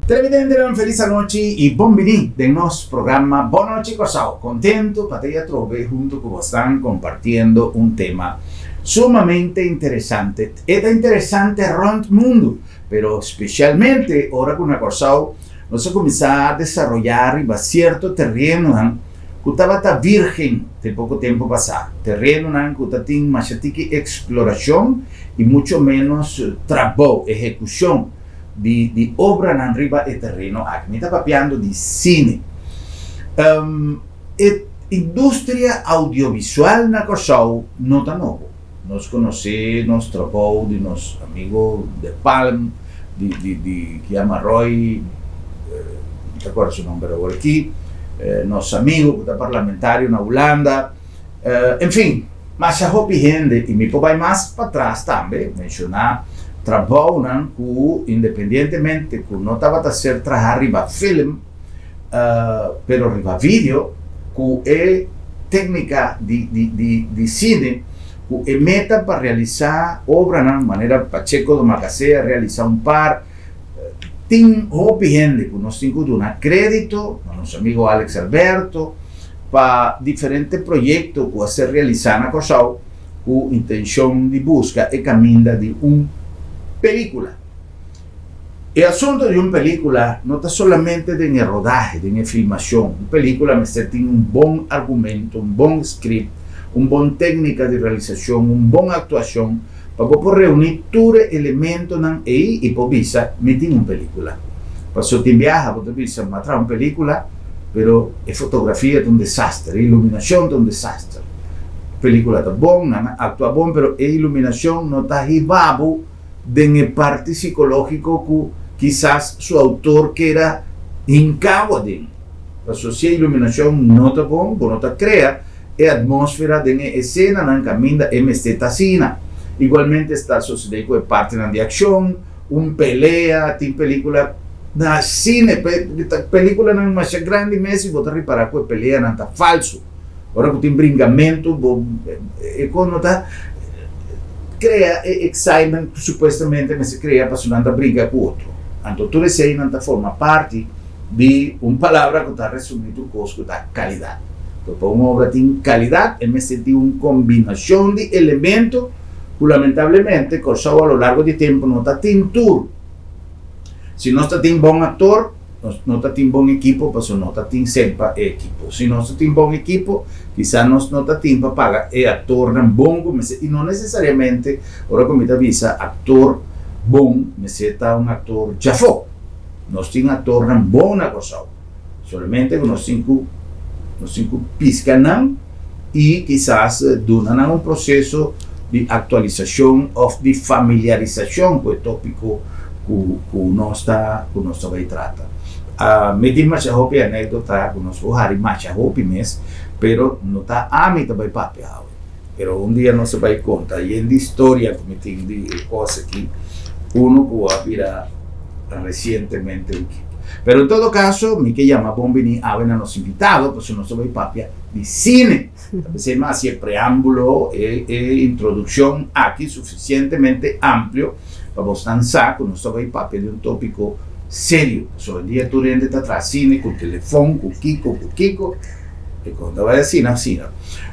Televidente, una feliz noche y bienvenido de nuestro programa Boa Noche Corsao. Contento para te trove junto con vosotros compartiendo un tema sumamente interesante. Es interesante rond mundo, pero especialmente ahora con la Corsao nos ha comenzado a desarrollar y va cierto terreno que estaba virgen de poco tiempo pasado. Terreno que está en más exploración y mucho menos trabajo, ejecución di obra arriba del terreno. Mi está papiando di cine. Industria audiovisual na Corsao no está nuevo. Nos conoce, nos trabajó de nos amigos de Palm, que llama Roy, no recuerdo su nombre ahora aquí, nos amigos que está parlamentario en Holanda, en fin, mas ya hopi gente, y mi papá más para atrás también, mencionar trabalham que, independentemente que não estava a ser trabalhar riba film, pero riba vídeo, que é técnica de cine, que é meta para realizar obra de maneira Pacheco do Macacé, realizar um par, tem hopi gente que nós temos que dar crédito a nosso amigo Alex Alberto para diferentes projetos que a ser realizar na Corsao, com intenção de busca e caminho de película. El asunto de una película no está solamente en el rodaje, en la filmación. Una película tiene un buen argumento, un buen script, una buena técnica de realización, una buena actuación, para poder reunir todos los elementos y poder meter una película. Para eso te viaja, poder mostrar una película, pero la fotografía es un desastre, la iluminación es un desastre. La película está buena, actúa bien, pero la iluminación no está arribado de la parte psicológico que quizás su autor quiera hincado de. La si la iluminación no está buena, no está crea, la atmósfera de la escena no camina en esta cena. Igualmente está sucediendo con parte de acción, una pelea, tiene película, na cine, película no es más grande, y vos te reparar que la pelea no está falso. Ahora que tiene bringamento, cuando está crea excitement, supuestamente se crea para una briga con otro. Entonces tú decís que forma parte de una palabra que está resumido con calidad. Entonces para una obra tiene calidad, tiene una combinación de elementos que lamentablemente Corsao a lo largo del tiempo no está en tour. Si no está en buen actor, no está en buen equipo, pues no está en siempre equipo. Si no está en buen equipo, quizás no está en para pagar el actor bom, y no necesariamente, ahora como te avisa, actor bom, necesita un actor ya fue. No tiene actor bom na Corsao. Solamente con los cinco piscan y quizás duran un proceso de actualización o de familiarización con el tópico que uno está a tratar. Me diz mais roupa anécdota que nós vamos hari mais roupa mes, pero não está a mim também papel. Pero dia não se vai contar e em história como tem de coisa aqui, uno que vira recentemente aqui. Pero en todo caso, me que llama Bombini a nos invitados, pues no se va papia de cine. Se me hace preámbulo e introducción aquí suficientemente amplio para vos danzar con nuestro papia de un tópico serio. Hoy día tú rendes atrás cine con teléfono, con Kiko, y cuando va a decir, así, ¿no?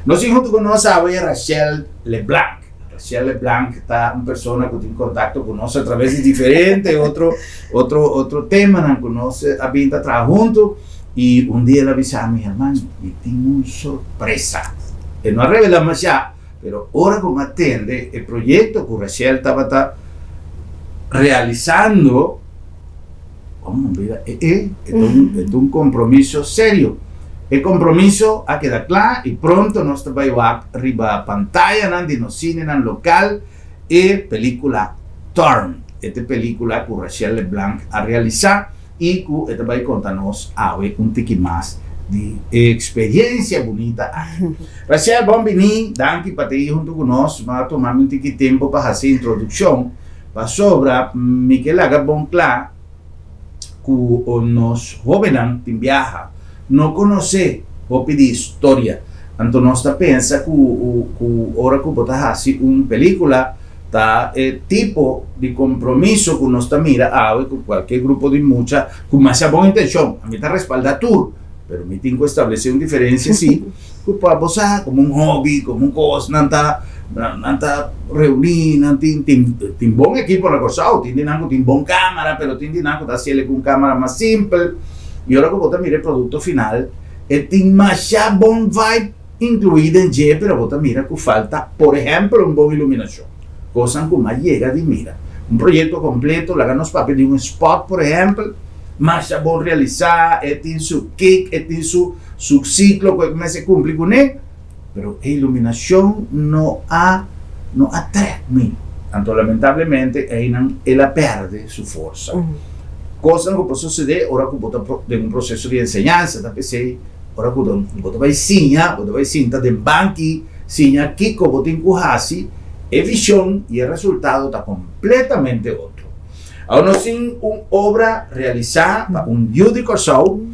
Nos junto con nosotros a Rachel LeBlanc. Rachel LeBlanc está una persona que tiene contacto con nosotros a través de diferentes otro tema, nos conoce, a vinta atrás juntos, y un día le avisaba a mi hermano, y tengo una sorpresa. Y no revelamos ya, pero ahora como atiende el proyecto que Rachel estaba realizando, es un compromiso serio. El compromiso a quedar claro y pronto nos va a arriba a pantalla en el cine en local y película Turn. Esta película que Rachel LeBlanc ha realizado y que esta va a contarnos un tiki más de experiencia bonita. Rachel, bienvenida, danke para estar junto con nosotros. Vamos a tomar un tiki tiempo para hacer introducción. Para sobra, Miquel haga bon claro que nos jóvenes que viajan no conoce o pedir historia. Entonces, pensa que ahora que botas así una película tá tipo de compromisso que nós mira com qualquer grupo de mucha com mais boa intenção a mim tá respalda tudo pero me tenho que estabelecer uma diferença sim que para você como um hobby como um coisa não tá reunir não tem bom equipo na coisa tem bom câmera pero tem dinâmico tá se com câmera mais simples e agora que você mira o produto final tem mais bom vibe incluído em G pero você mira que falta por exemplo uma boa iluminação cosa que mais chega de mira. Um projeto completo, lá nos papéis de um spot, por exemplo, mas é bom realizar, tem seu kick, tem seu ciclo que começa a cumprir com ele, mas a iluminação não atrai-me. Então, lamentavelmente, ela perde sua força. Cosa que pode suceder, ora que você tem processo de ensinança, da PC, ora que você vai ensinar, você vai sentar de banco, ensinar aqui como você tem a visão e o resultado está completamente outro. Agora, sim, uma obra realizada, um beauty show,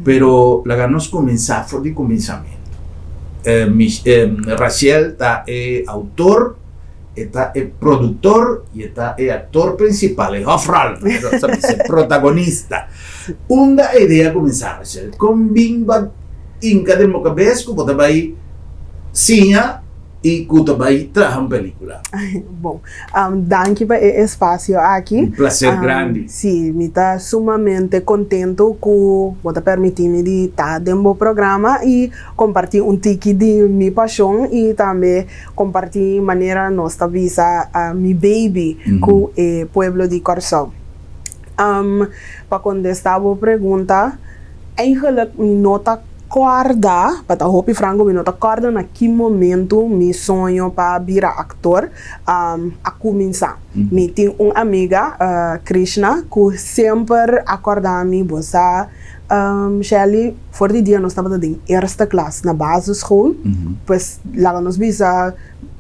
pero la ganamos começar por de começamento. Raciel está autor, está produtor e está ator principal, off-roll, protagonista. Uma ideia começar, Raciel, com bimba inca de mocabesco, você vai sinha e que vai trazer uma película. Bom, danke por espaço aqui. Um prazer grande. Sim, me está sumamente contento que você permitir-me de estar no programa e compartilhar tique de minha paixão e também compartilhar maneira nossa visa a mi baby com o pueblo de Corsão. Para contestar a pergunta, eigenlijk nota corda, para hopi frango me nota corda naquele momento me sonho para virar ator a começar. Me tem uma amiga Krishna que sempre acorda-me bossa Shelly voor die dia nós estava em eerste classe na basisschool, pois lá nós bisa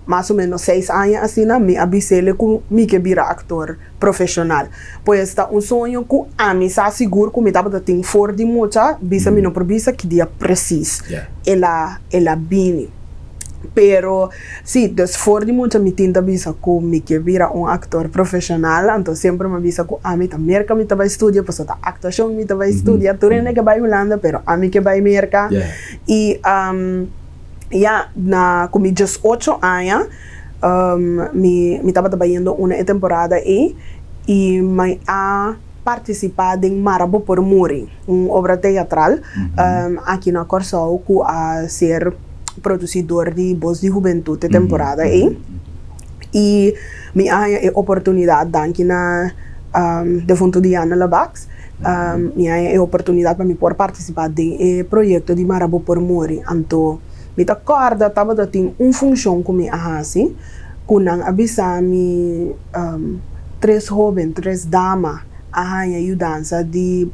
mais ou menos 6 anos assim na me abisele com me que vira actor profissional. Pois está um sonho que a mim está seguro que me estava de ter for de muita, bisa me não provisa que dia preciso. Ela bini. Pero sim, des for de muita me tinta bisa que me que vira actor profissional, então sempre me bisa que a mim também merca me estava estudar, pois está actuação me estava estudar, tudo é que vai Holanda, pero a mim que vai merca. E com 18 anos, me estava trabalhando uma temporada aí e me a participado em Marabo por Muri, uma obra teatral aqui na Corsão, que a ser produtor de Voz de Juventude temporada aí. E me a oportunidade daqui na defunto de Ana Labax, me a oportunidade para me poder participar do projeto de Marabo por Muri. Então, me acorda, estava tendo uma função com me assim, com não avisar me 3 jovens, 3 damas, a ajudança de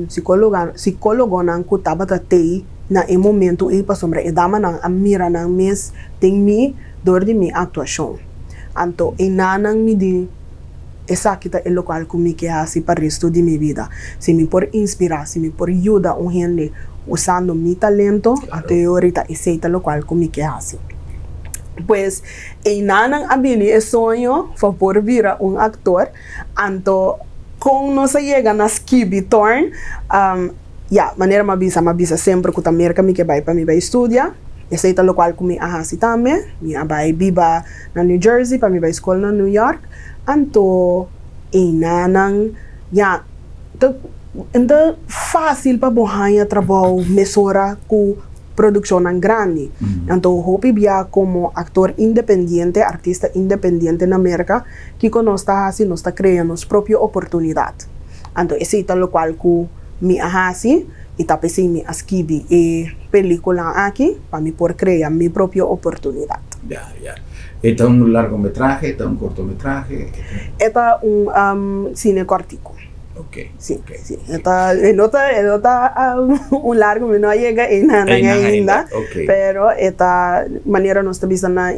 psicólogo não que estava tendo na momento e para sombra e dama não a mira não mês tem me dor de minha atuação. Então, e não me de essa aqui é o local que me quer assim para o resto de minha vida. Se me por inspirar, se me por ajudar gente usando mi talento, até ahorita aceita lo cual como que hace. Pues, en nanang abili es sueño, por virar un actor, anto, con no se llega na skibi torn, maneira mabisa sempre que também que me que vai para me vai estudar, aceita lo cual como hace também, me vai viva na New Jersey, para me vai escola na New York, anto, en nanang, então, fácil para borrar trabalho, mesura com produção grande. Então, hope via como ator independente, artista independente na América, que nós está criando nossa própria oportunidade. Então, esse é o qual que me assim, e tá pensando me escrever e película aqui para me poder criar minha própria oportunidade. ¿Este es un largometraje? ¿Este es un cortometraje? Este es un cine cortico. Okay. Sí. Esta un largo no llega en ainda, pero esta manera no está vista na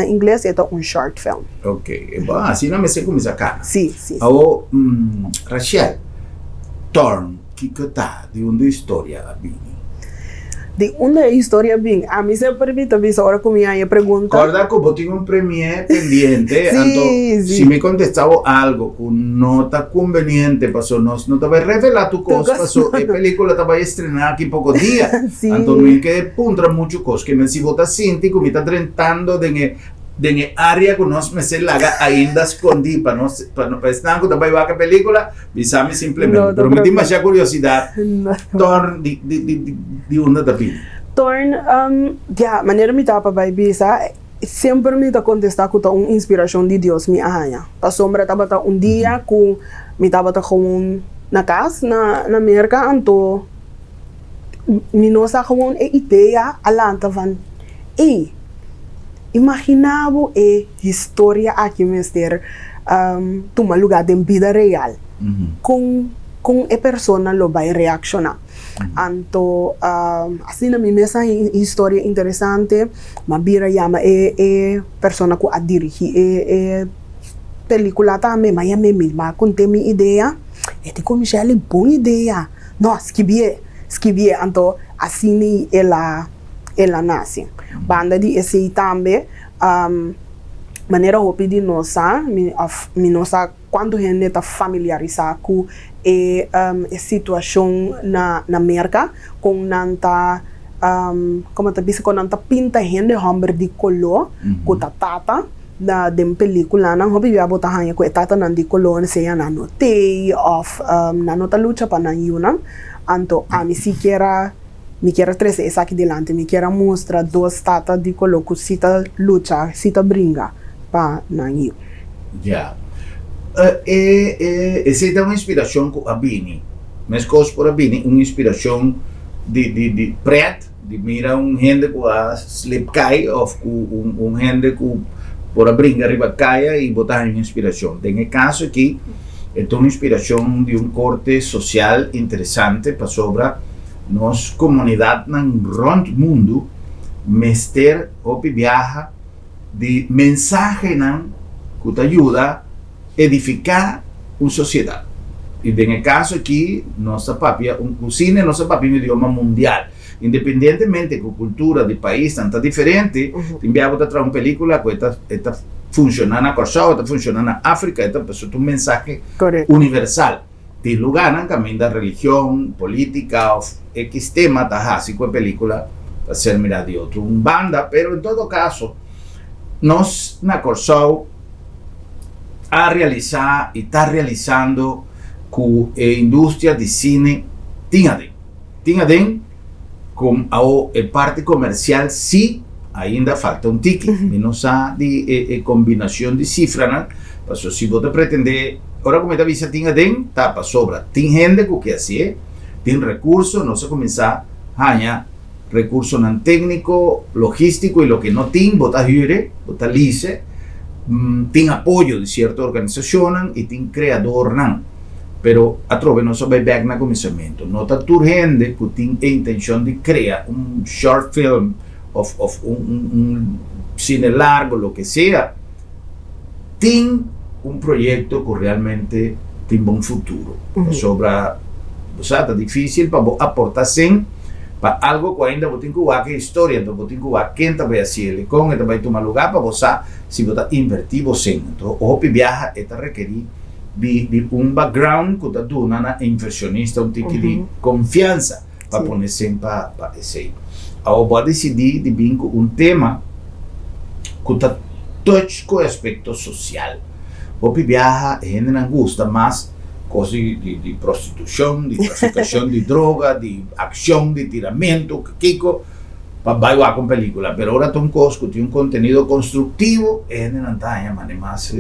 inglés, esta un short film. Okay. Así no me sé cómo sacar. Sí. Ahora, Rachel, Torn, ¿qué está de una historia a Bini? de uma história bem. A mim sempre permite ver a hora que me pergunta. Recuerda que vos tengo un premier pendiente, Sí, entonces, sí. si me contestaba algo que no está conveniente, pasó, no te va a revelar tu cosa, pasó, la película te va a estrenar aquí pocos días, Sí. entonces me quedé puntra mucho cosas, que me si vota sinti, que me está tratando de área que nos me se laga ainda escondi, para no estar que te va a llevar a película, visame simplemente, No, pero me tiene demasiada curiosidad, No. torn de una tapita. Torn, ja, maneira me tapa vai bisa, sempre me tá contestar com uma inspiração de Deus me arranha. A sombra tava um dia com me tava gewoon na casa na América, então me nossa gewoon a ideia alanta van, imaginava a história aqui mesmo toma lugar em vida real, com a pessoa lo vai reaccionar. Então, assim na minha história interessante, mas vira chama pessoa que a dirige película também, mas a minha mesma contém minha ideia, e como já é boa ideia, não, escrever, então assim ela nasce. Banda de esse também, maneira hopi de nossa, quando a gente está familiarizado com a situação na América, com nanta, como te disse, com nanta pinta gente homem de color, com tata da película, não hopi já botar hanha com tata nan de color, seja na notei of na nota luta para na yuna, então a mim siquiera me quer trazer isso aqui delante, me quer mostrar duas tatas de color que cita luta, cita brinca para na yuna. Yeah. Essa é uma inspiração com a Bini. Mas coisa por a Bini, uma inspiração de preto, de mira gente que a slip cai, ou gente que por a brinca arriba caia e botar uma inspiração. Nesse caso aqui, é uma inspiração de corte social interessante para sobre nossa comunidade no rondo mundo, mester ou viaja de mensagem que te ajuda edificar uma sociedade. E nesse caso aqui, nossa papia, o cine, nossa papia é um idioma mundial. Independentemente que a cultura do país está diferente, enviamos a trazer uma película que está funcionando na Coreia, está funcionando na África, está passando um mensagem universal. Tem lugar no caminho da religião, política, X tema, está assim com a película para ser mirada de outro. Banda, pero em todo caso, nós na Coreia a realizar e está realizando que a indústria de cine tinha com a parte comercial, sim, ainda falta um tique, menos a combinação de cifras, né? Porque se você pretender, agora como está vista tinha tá para sobra, tem gente que assim, tem recurso, não se começar a ganhar recurso não técnico, logístico e lo que não tem, botar jure, botar lice, tem apoio de certa organização e tem criador não, pero a trove não vai back na começamento, não está tur gente que tem a intenção de criar short film of cine largo, lo que sea, tem projeto que realmente tem bom futuro, sobra, está difícil para aportar sem para algo que ainda tem que ver que história, então tem que ver quem vai fazer, como vai tomar lugar para você, se você invertir você. Então, o viaja está requerir de background que está dando na inversionista, tipo de confiança para pôr sempre para esse. Agora, vou decidir de vir com tema que está touch com o aspecto social. O viaja, a gente não gosta mais coisas de prostituição, de traficação de droga, de ação, de tiramento, kiko, para bailar com película. Mas agora tem coisas que tem conteúdo construtivo e a gente não está mais.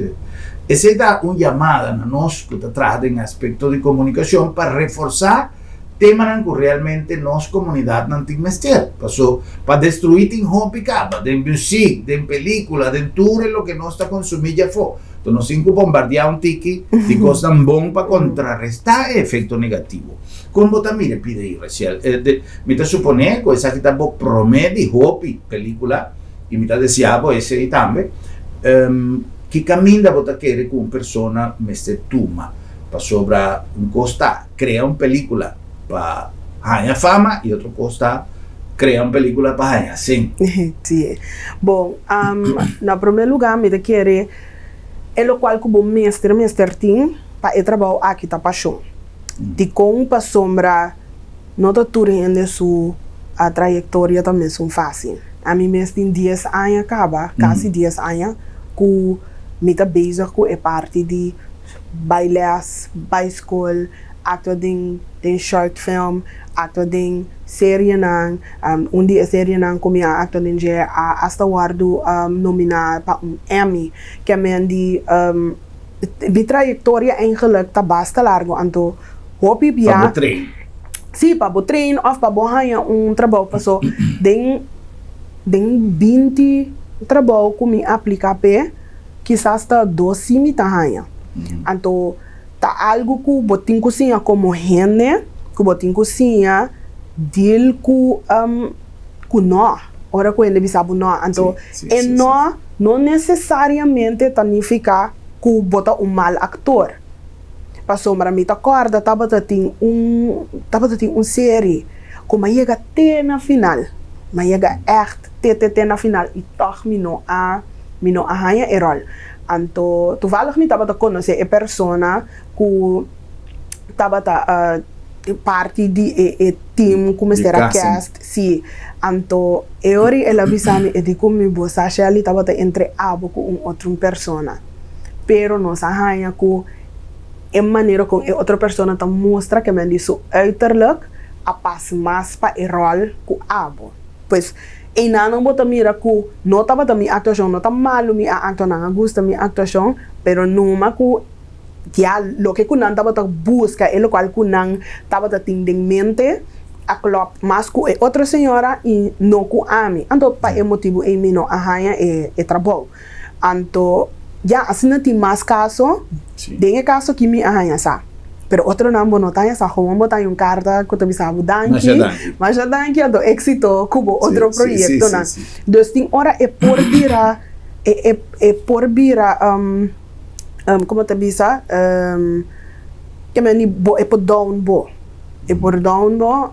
Essa é uma chamada na nós que está trazendo em aspecto de comunicação para reforçar temas que realmente nossa comunidade não tem mestre. Para destruir tem hobby capa, de música, de película, de tudo o que nós está consumindo já foi. Então, nós temos que bombardear tique de coisas bom para contrarrestar o efeito negativo. Como também me pide aí, Rachel, me está supondo que essa que está promete hobby, película, e me está deseando esse aí também, que caminha para querer com uma pessoa mestre tuma, para sobrar costa, criar uma película para ganhar fama e outro costa crea uma película para assim. Sim. Bom, na primeiro lugar, me querer é o qual como mestre tem para trabalhar aqui tá paixão. De com para sombra não tá tudo ainda a trajetória também são fácil. A mim mesmo tem 10 anos acaba, quase 10 anos que me tá bezig com a parte de bailes, escola, actor de short film, actor de série nang, dia série nang como actor de hasta guardo nominado para Emmy, que men de trajetória eigenlijk tá basta largo, então hoop ik ja. Sim, para o treino, ou para o trabalho, passou den 20 trabalho que me aplica para quizás tá 12 me tá hanha. Então tá algo que botin cozinha como gente, que botin cozinha deal com nó, ora que ele bisabo nó, então é nó não necessariamente significa que bota mal ator. Passou para mim, acorda, tava tem série, como chega até na final, mas chega até na final e toch mino a hanha erol. Então, toevallig me tava conhecer a persona que tava parte de team como será cast, sim. Então, eu ela avisame e digo me bossa ali tava entre abo com outra persona, pero nos hanha que é maneira como outra pessoa tá mostra que men isso uiterlijk a pas mais para o rol que abo. Pois e não bota mira que não tava da minha atuação, não tá malo minha atuação, não gosta minha atuação, pero numa que já lo que não tava da busca, é o qual que não tava da mente a club mais que outra senhora e não que a mim. Então para o motivo é mino a hanha é trabalho. Então já assim não tem mais caso, tem caso que me arranha sa. Pero outro não botar essa como botar carta que tu bisa danki, mas já danki do éxito cubo outro projeto na. Dus tem hora é por vira como te bisa que me bo é por down bo. É por down bo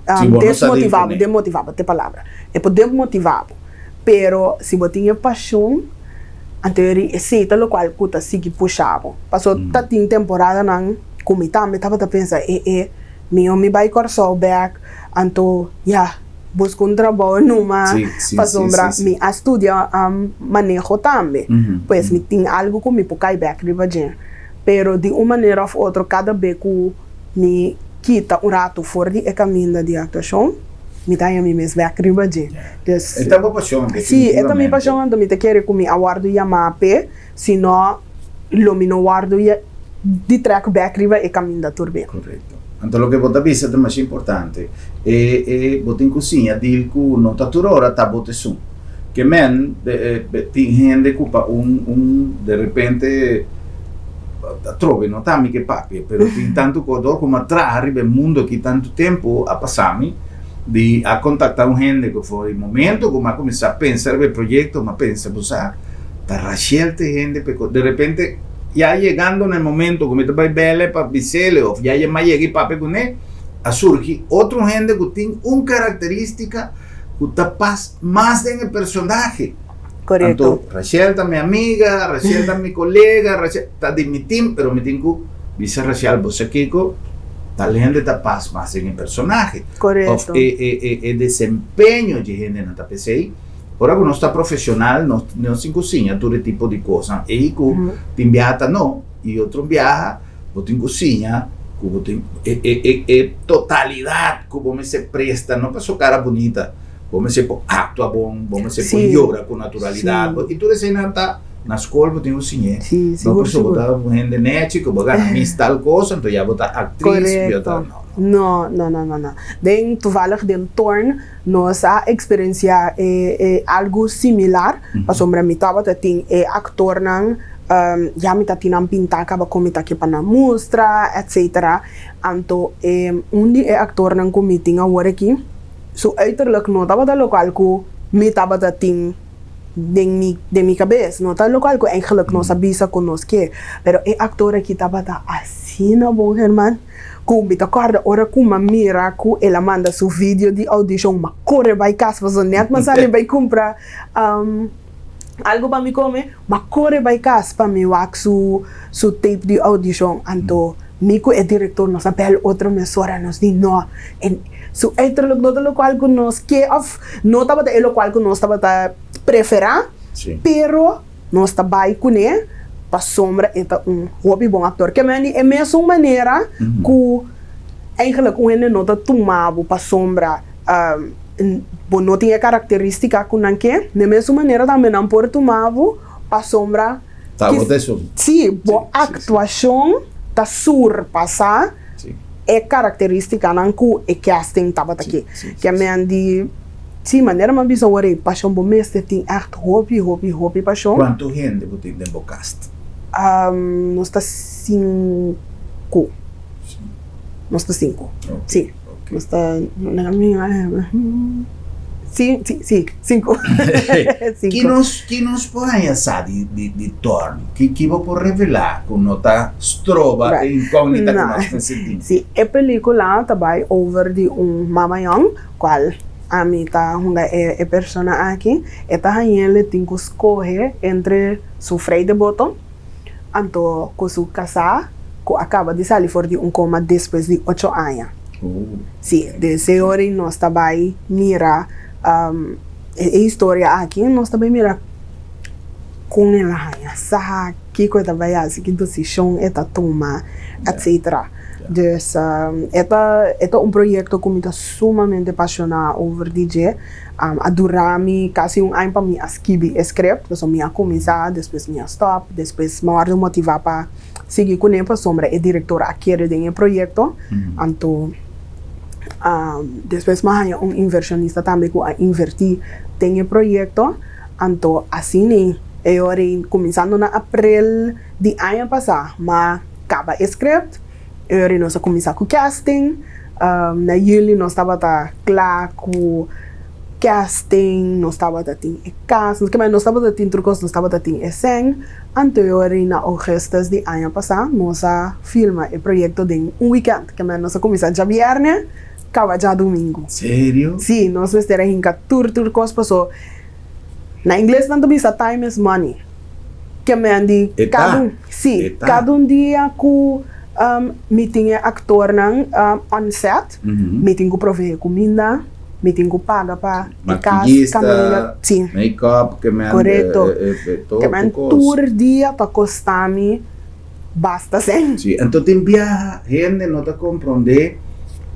desmotivado te palavra. É por desmotivado. Pero se botinha paixão anterior aceita o qual cuta sigue puxado. Passou tem temporada não comita me tava pensar me vai correr back então busco trabalho numa passou me estudia manejo também. Pois me tem algo que me pucai back ribagen. Pero de uma maneira ou outra cada vez que me quita rato fora de caminho de atuação me dá a mim mesmo back ribagen. Dus esta é paixão. Sim, esta minha paixão então me te quero que me aguardo yamape, senão lo me não guardo di track back riba e cammino da turbe. Corretto. Então o que você pensa é mais importante é você em cozinha diz que não tá tudo hora tá bote sum. Que men tem gente que de repente trove não tá me que papi, pero tem tanto codor como atrás arriba o mundo que tanto tempo a passami de a contactar gente que foi momento como a começar a pensar no projeto, mas pensa buscar tá rachelte gente de repente ya llegando en el momento como te vai belle para bisele o ya mais lleguei para pegar a surgir outra gente que tem característica que está mais en el personaje. Correcto. Então, Rachel tá minha amiga, Rachel tá minha colega, Rachel tá de mi team, pero mi team que dice Rachel você Kiko, tal gente tá mais en el personaje. Correcto. E desempenho de gente na TPCI. Ora que não está profissional, não se cozinha todo tipo de coisa. E que tem viaja não, e outro viaja, você cozinha, que totalidade que você se presta, não para sua cara bonita, você atua bom, você llora com naturalidade. E tudo isso ainda está na escola, você cozinha. Não por isso você está gente net, que você ganha tal coisa, então já você atriz, não. Den toevallig den torn nós a experiência algo similar. Pas ombra mi tava tem actor nang já me tá tinam pintar acaba como tá aqui para na mostra, etc. Anto dia actor nang committee agora aqui. So uiterlijk não tava da local que me tava tá tem de mi cabeça, não tá local que eigenlijk não sabia conosco, pero é actor aqui tava tá assim na bom Herman, com bita corda ora com uma mira com ela manda seu vídeo de audição, uma corre vai casa, você net mas ali vai comprar algo para me comer, mas corre vai casa para me wax su tape de audição, então Mico é diretor, nós apel outra emissora, nós diz não, so eigenlijk não tá local que nós que of não tava tá local que nós tava tá preferar, pero nós tá vai com ele para sombra é hobby bom ator, que é mesmo maneira que eigenlijk ele não tá tomado para sombra bom não tinha característica com nanque, de mesma maneira também não pode tomado para sombra sim, boa atuação tá surpassar é característica nanku e casting tabat aqui que a minha de sim maneira mas bisa ore paixão bom mestre tem echt hobby paixão quanto gente você tem no cast nós está 5 nós está 5 sim nós está sim 5 que nos põe essa de torno que vou por revelar com nota strova incógnita que nós sentimos sim a película também over de mama young qual a mim tá é persona aqui eta ele tem que escolher entre su freio de botão então com su casar que acaba de sair fora de coma depois de 8 anos sim desse hora nós também mira a história aqui nós também mira com ela sabe que coisa vai assim que decisão eta toma etc. Dus é projeto que me está sumamente apaixonado over DJ. Adorami quase ano para mim escrever script, então me começar, depois me stop, depois me guardo motivar para seguir com ele para sombra é diretora aqui de projeto, então depois mais inversionista também que invertir tem projeto, então assim é hora começando na abril de ano passado, mas acaba script. Nós começamos com casting, na julho nós estávamos claro com casting, nós estávamos em casa, nós estávamos em trucos, nós estávamos em cena. Anterior, na agosto de ano passado, nós filmamos o projeto de weekend, que nós começamos já viernes, acaba já domingo. Sério? Sim, nós estamos em 14 trucos, passou. Na inglês, não diz time is money. Que cada dia com meeting actor on set, meeting prover comida, meeting paga para maquillista, make-up, que me correto, que me tour dia para costar-me basta sem. Sim, então tem gente não tá compreender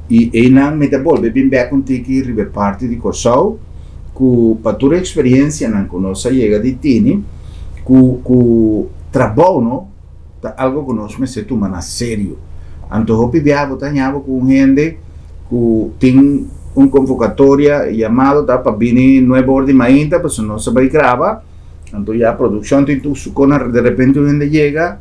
e não me devolve bem bem contigo que ribe parte de Corsau, que para tua experiência não conosco chega de tini, que trabalho algo que nós me se toma na sério. Então eu viajava com gente que tem convocatória chamado para vir 9 horas de manhã, para nós vai gravar. Então já a produção tem tudo, de repente a gente chega,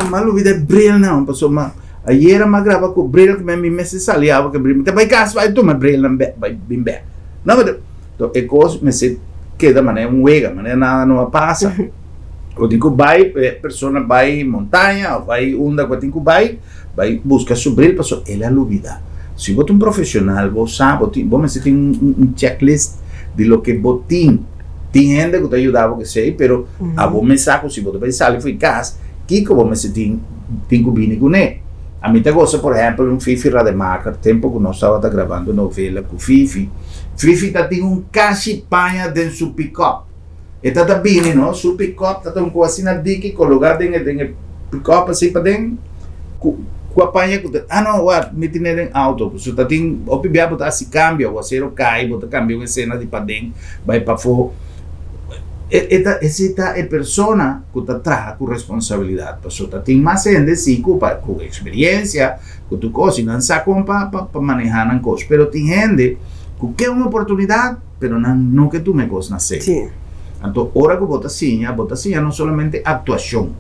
mas não vi brilho não, mas ayer me grava com brilho que me se saliava que brilho, vai casa, vai tomar brilho, vai bem bem. Não, então é coisa me se queda maneira huega, maneira nada não passa. O tem que vai, pessoa vai montanha, ou vai onda que tem que vai buscar subir para só ela lúvida. Se você é um profissional, você sabe, você tem checklist de lo que você tem gente que te ajudava que sei, pero a você sabe se você vai sair foi casa, que você tem que vir com ele. A mim te gosta, por exemplo, Fifi Rademacher, tempo que nós estava gravando novela com Fifi tem cachipanha dentro do pick-up. E tá bem, não? Su pick-up tá com assim na dica colocado dentro pick-up assim para dentro com a panha não, me tem em auto, so tá tem o pibia botar se cambia, o acero cai, botar cambio a cena de para dentro, vai para fora. Essa é persona que tá traz com responsabilidade, so tá tem mais gente sim com experiência, com tu coisa, não sabe como para manejar nan coisa, pero tem gente que quer uma oportunidade, pero não que tu me coisa na série. Sim. Então, hora que você tinha não somente atuação.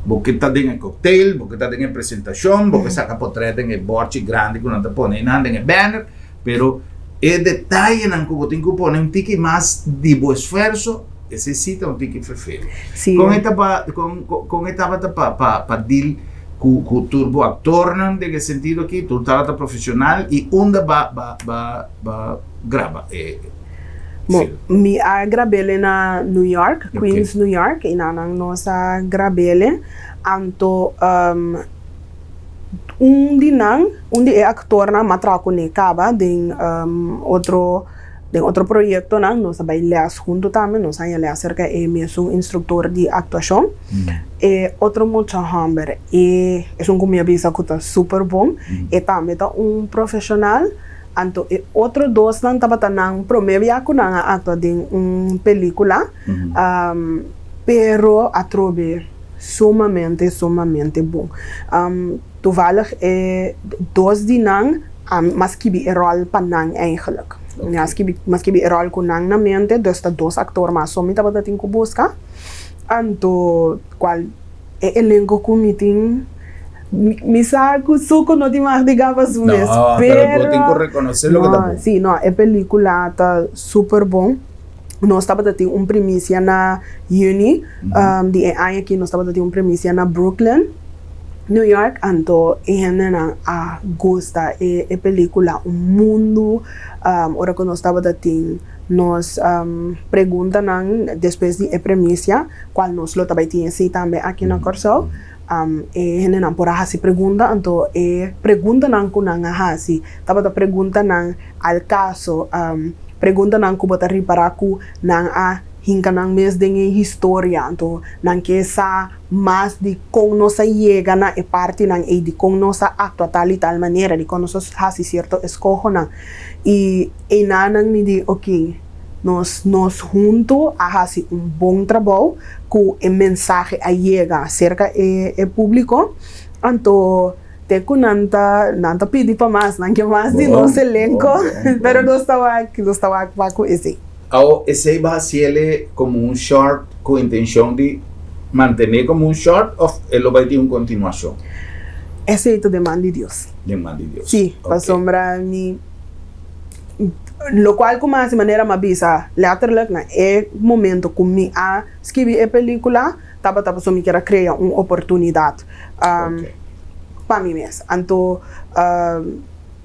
Você está em cocktail, você está em apresentação, você saca por trás em board grande que não está pondo nada em banner, pero E detalhe nan que botin que pone un tiki más de bo esfuerzo, necesita un tiki fefero. Sí. Con esta pa deal cu turbo actor nan de que sentido aqui, tu trata profissional e onde ba grava. Mi a grabele na New York, Queens, New York, e nanang nosa grabele. Anto un di actor na matraco ne caba den outro proyecto na nos vai leas junto também nos vai leas acerca mesmo instructor de actuação e outro mucho hamber e é como minha bisa que tá super bom e também tá profissional anto e outro dos nang tabata nang promevia ko nang actua din película pero a trobe sumamente bom. Toevallig dos die nang mas kibi rol panang eigenlijk. Ja, mas kibi rol ko nang na mente, dus dat dos actor mas so mita bata tin ko busca. Anto qual elenco ko meeting misa ko suko no di más digaba su mes, pero tengo que reconocer lo que está. Sí, no, é película tá super bom. Nós estava tendo premissa na Uni, de ano aqui nós estava tendo premissa na Brooklyn, New York, então a gosta é película mundo, ora que nós estava tendo nós pergunta depois de premissa qual nós lo também tinha se também aqui na Corsol. Não por aí se pergunta, então pergunta não com não assim, estava pergunta não ao caso pergunta nang ko bata riparaku nang hinka nang mes dengue historia anto nang que sa mas de com nossa llega na parte nang de com nossa actua tal e tal maneira de com nosso hasi cierto escojo nang e nang me di ok nós junto hasi bom trabalho com mensagem a llega acerca público anto Teco nanta pedi para mais, não que mais de nosso elenco, pero não estava com esse. Esse vai ser como short com intenção de manter como short ou ele vai ter continuação? Esse é o demanda de Deus. Demanda de Deus. Sim, para sombra mi lo qual como assim maneira me avisa, lateralmente na momento que me escrevi a película, tava só me queira criar uma oportunidade. Para mim mesmo. Então,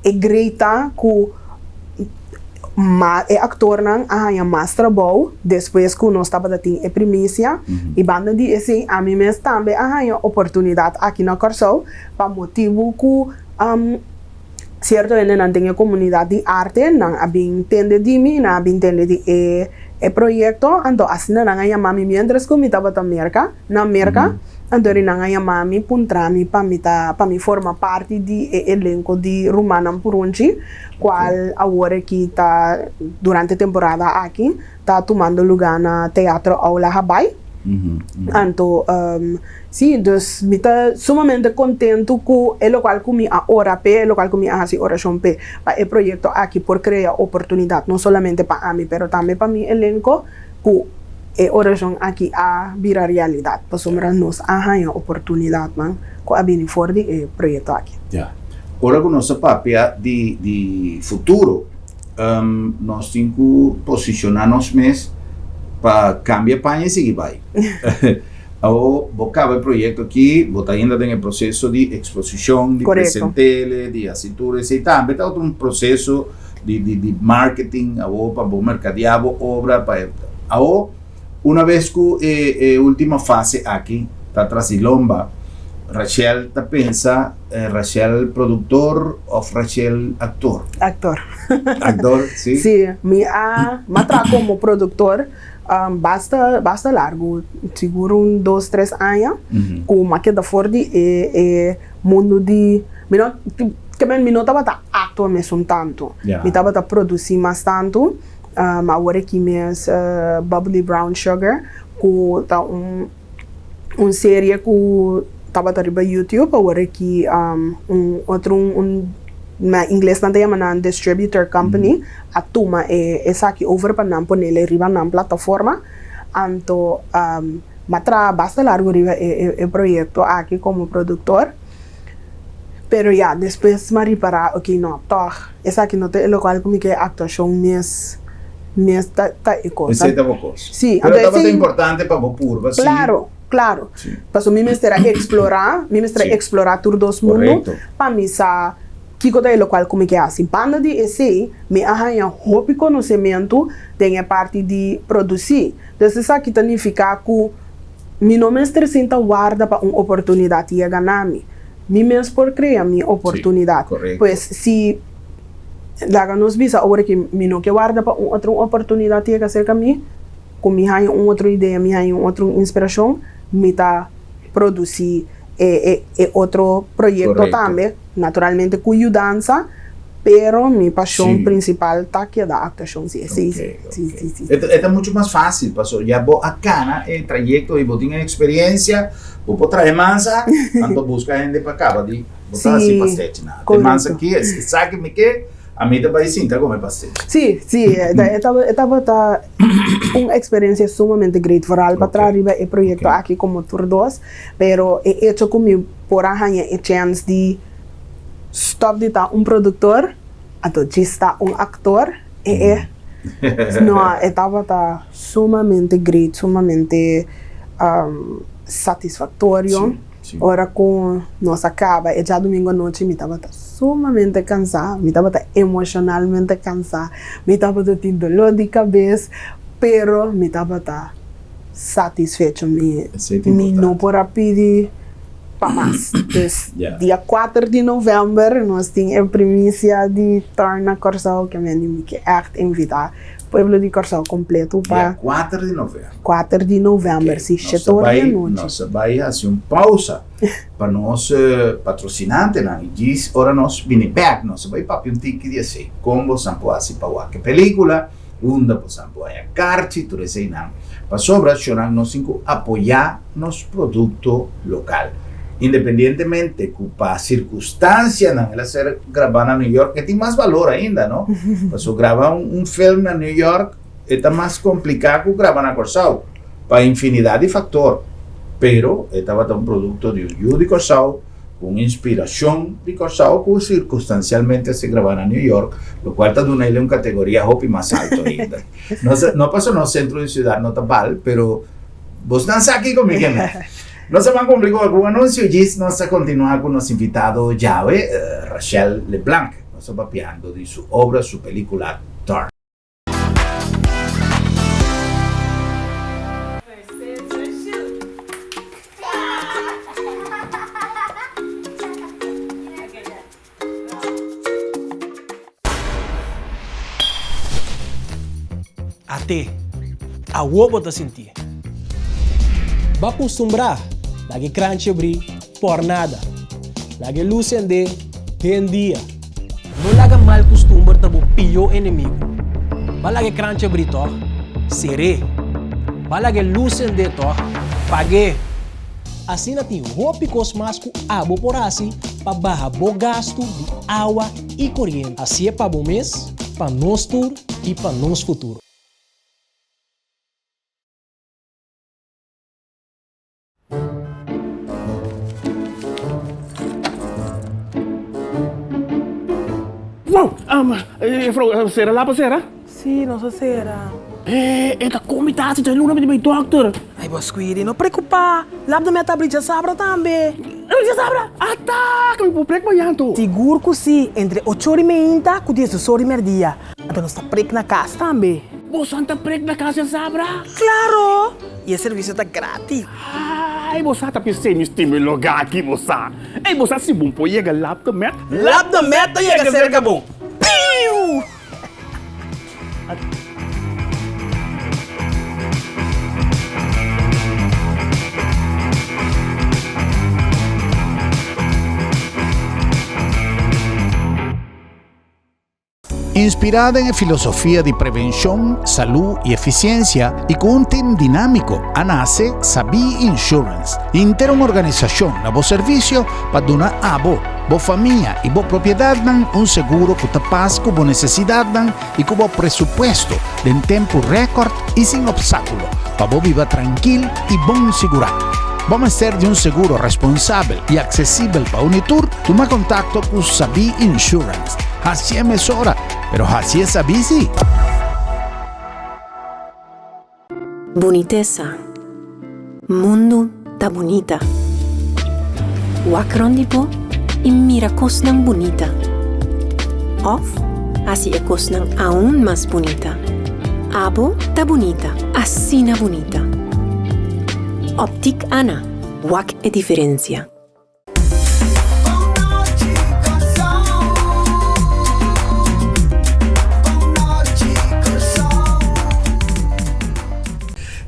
é greita que actor não arranha mais trabalho depois que nós estava tendo a premissa e banda de assim a mim mesmo também arranha oportunidade aqui na Corsol para motivo que certo ele não tem a comunidade de arte não bem entende de mim não bem entende de projeto então assim não arranha mami mientras que me estava na América então ele não arranha mami puntrami para me formar parte de elenco de Rumanam Purunchi qual agora que está durante a temporada aqui está tomando lugar na Teatro Aula Habai. Então, sim, dus me está sumamente contento com o qual que me agora o qual que me hace oração para o projeto aqui por criar oportunidade não somente para mim, mas também para mim elenco que oração aqui a virar realidade, para sombra nos arranha oportunidade, man, com a bem for de projeto aqui. Já. Agora com nossa papel de futuro, nós temos que posicionar-nos mesmo para cambiar para e seguir vai. Vou acabar o projeto aqui, vou estar ainda no processo de exposição, de presentele, de assinaturas e também está outro processo de marketing, para o mercadear obra, para uma vez que a última fase aqui está trasilomba, Rachel está pensa Rachel produtor ou Rachel actor? Actor, sim? Sim, me matra como produtor. Basta largo, seguro 2-3 anos, com uma queda forte mundo de... Que me não estava atuando mesmo tanto, me estava produzir mais tanto, mas agora que mesmo Bubbly Brown Sugar, que tá série que estava no YouTube, agora que na inglês não tem uma distributor company a toma essa aqui over para não pôr ele riba na plataforma então matra basta largo riba o projeto aqui como produtor Pero ya, después me reparar, ok, no, toch. Esa que no te lo cual como que actuación ta cosa. Esse é uma coisa. Sí, Pero entonces, é importante para você curva, sim. Claro. Sim. Paso mi mestra explorar, Sí. explorar todos dos mundos. Correcto. Para mim sa que coisa lo qual como que assim, banda de esse, me arranha roupa conhecimento tem a parte de produzir. Então isso aqui significa que mi não mestre senta guarda para uma oportunidade de ganhar me. Mi mesmo por criar minha oportunidade. Correcto. Pois se daga nos visa agora que mi não que guarda para outra oportunidade de fazer comigo, com mi hay outra ideia, mi hay outra inspiração, me tá produzir outro projeto Correcto. também, naturalmente com dança, pero mi paixão Sí. principal tá que da actuação, sí. É muito mais fácil, pasó. Já vou acá, el trayecto e vou ter experiência, vou trazer mansa, quando busca gente para cá, de botar assim pasete nada. Tem mansa aqui, sabe me que a mim também sinta como é pasete. Sim, estava uma experiência sumamente grande para arriba o projeto aqui como Tour 2, pero é hecho comigo por arranhar a chance de stop de estar produtor, ato de estar actor, não, estava sumamente great, sumamente satisfatório. Sim. Ora com nós acaba, e já domingo à noite me estava sumamente cansada, me estava emocionalmente cansada, me estava tendo dolor de cabeça, pero me estava satisfeito, me não por pedir para mais. Então, dia 4 de novembro, nós temos a primícia de Torna Corsal, que me quer invitar o povo de Corsal completo para 4 de novembro. 4 de novembro, se chetou de noite. Nós vai fazer uma pausa para nós patrocinantes, né? E diz, ora nós vamos back, nós vai para um ticket de assim, como você pode para qualquer película, onde você pode carte, tudo isso aí, não. Para sobra, nós temos que apoiar nosso produto local. Independientemente que a circunstância não ela ser gravada em New York, que tem mais valor ainda, não? Para gravar filme na New York é mais complicado que gravar na Corsal, para infinidade de fatores. Pero estava um produto de Corsal, com inspiração de Corsal, que circunstancialmente se grava na New York, o qual está dando ele uma categoria hop mais alta ainda. Não passou no centro de cidade, não está mal, pero você dança aqui comigo, né? Nós vamos complicar algum anúncio e nós vamos continuar com o nosso invitado Jave, Rachel LeBlanc. Nós estamos falando de sua obra, sua película Turn. Até a uovo tá sentir. Va acostumbrar, lagi crunch abrir, por nada. Lagi luz ende, dia. Não laga mal costumbre tabo pior inimigo. Va lagi crunch abrir to, seré. Va lagi luz ende to, pague. Assim na tem roupas mais com abo por assim, para barra bo gasto de água e corrente. Assim é para o mês, para nós tour e para nós futuro. Wow, será lá para será? Sim, nossa será. Esta comitação de luna de doctor. Ai, Bosquiri, não preocupa. Lá da minha tableta sabra também. Já sabe? Tá, que me publico amanhã tu. Seguro que sim, entre 8h30 e 10h dia. Então nós está preso na casa também. Você anda preso na casa, sabra? Claro! E o serviço está grátis. Ai, você está pensando em lugar aqui, você. Ei, você se bom pode chegar lá para met. Lá da meta e a ser bom. Piu! Inspirada en filosofía de prevención, salud y eficiencia y con un team dinámico, nace Sabi Insurance, integra una organización a vos servicio para donar a vos, familia y vos propiedad un seguro que te pasa con vos necesidad y con vos presupuesto en tiempo récord y sin obstáculo, para vos vivir tranquilo y bon seguro. Vamos a ser de un seguro responsable y accesible para Unitur. Toma contacto con Sabi Insurance. Así es hora, pero así es Sabi sí. Boniteza. Mundo ta bonita. Wakrondipo y mira cosnan bonita. Off, así es cosnan aún más bonita. Abo ta bonita, así na bonita. Optic Ana, wak e diferencia.